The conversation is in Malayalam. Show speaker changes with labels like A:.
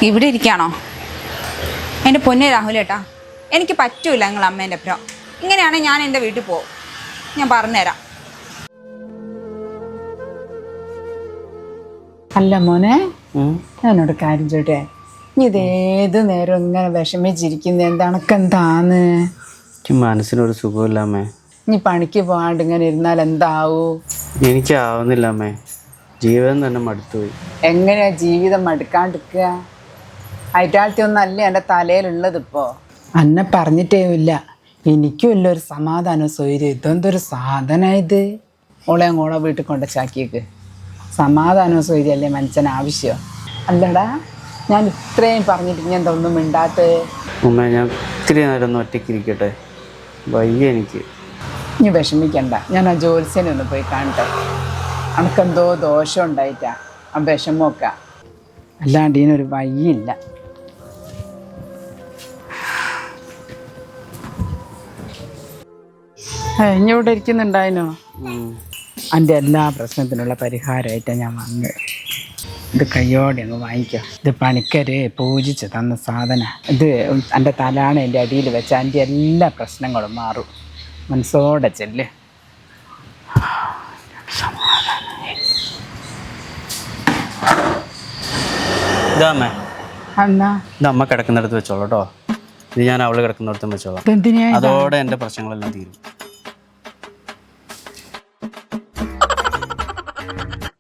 A: ഇവിടെ ഇരിക്കുകയാണോ? എൻ്റെ പൊന്നെ രാഹുലേട്ടാ, എനിക്ക് പറ്റൂല നിങ്ങൾ അമ്മേൻ്റെ അപ്പുറം. ഇങ്ങനെയാണെങ്കിൽ ഞാൻ എൻ്റെ വീട്ടിൽ പോകും. ഞാൻ പറഞ്ഞുതരാം.
B: അല്ല മോനെ, ഞാനോട് കാര്യം ചോട്ടെ, നീ ഇതേത് നേരം ഇങ്ങനെ വിഷമിച്ചിരിക്കുന്ന എന്താണെന്താന്ന്?
C: മനസ്സിനൊരു സുഖമില്ല അമ്മേ.
B: നീ പണിക്ക് പോകാണ്ട് ഇങ്ങനെ ഇരുന്നാൽ എന്താവൂ?
C: എനിക്കാവുന്നില്ല അമ്മേ, ജീവിതം തന്നെ മടുത്തുപോയി.
B: എങ്ങനെയാ ജീവിതം മടുക്കാണ്ടിരിക്കുക? അയറ്റാളത്തി ഒന്നല്ലേ എൻ്റെ തലയിലുള്ളത് ഇപ്പോൾ. അന്നെ പറഞ്ഞിട്ടേയില്ല, എനിക്കും ഇല്ല ഒരു സമാധാനം സ്വൈര്യം. ഇതെന്തൊരു സാധനം ഇത്? ഓളെ അങ്ങോളെ വീട്ടിൽ കൊണ്ട് ചാക്കിയേക്ക്. സമാധാനവും സ്വൈര്യം അല്ലേ മനുഷ്യന് ആവശ്യം? അല്ലടാ, ഞാൻ ഇത്രയും പറഞ്ഞിട്ട് ഞാൻ എന്തൊന്നും മിണ്ടാത്തേ?
C: അമ്മേ, ഞാൻ ഇത്തിരി നേരം ഒന്ന് ഒറ്റയ്ക്കിരിക്കട്ടെ, വയ്യ എനിക്ക്.
B: നീ വിഷമിക്കണ്ട, ഞാൻ ആ ജോത്സ്യനെ ഒന്ന് പോയി കാണട്ടെ. അനക്കെന്തോ ദോഷം ഉണ്ടായിട്ടാ ആ വിഷമമൊക്കെ, അല്ലാണ്ട് ഇതിനൊരു വയ്യില്ല. ഇനി ഇവിടെ ഇരിക്കുന്നുണ്ടായിനോ? എൻ്റെ എല്ലാ പ്രശ്നത്തിനുള്ള പരിഹാരമായിട്ടാണ് ഞാൻ വന്നത്. ഇത് കയ്യോടെ അങ്ങ് വാങ്ങിക്കാം. ഇത് പണിക്കര് പൂജിച്ച് തന്ന സാധനം. ഇത് എൻ്റെ തലാണ് എൻ്റെ അടിയിൽ വെച്ചാൽ എൻ്റെ എല്ലാ പ്രശ്നങ്ങളും മാറും. മനസ്സോടെ ചെല്ല്.
C: ഇതാമ്മേ,
B: എന്നാ
C: ഇത് അമ്മ കിടക്കുന്നിടത്ത് വെച്ചോളൂ കേട്ടോ. ഇത് ഞാൻ അവള് കിടക്കുന്നിടത്തും വെച്ചോളാം.
B: എന്തിനാ?
C: അതോടെ എൻ്റെ പ്രശ്നങ്ങളെല്ലാം തീരും.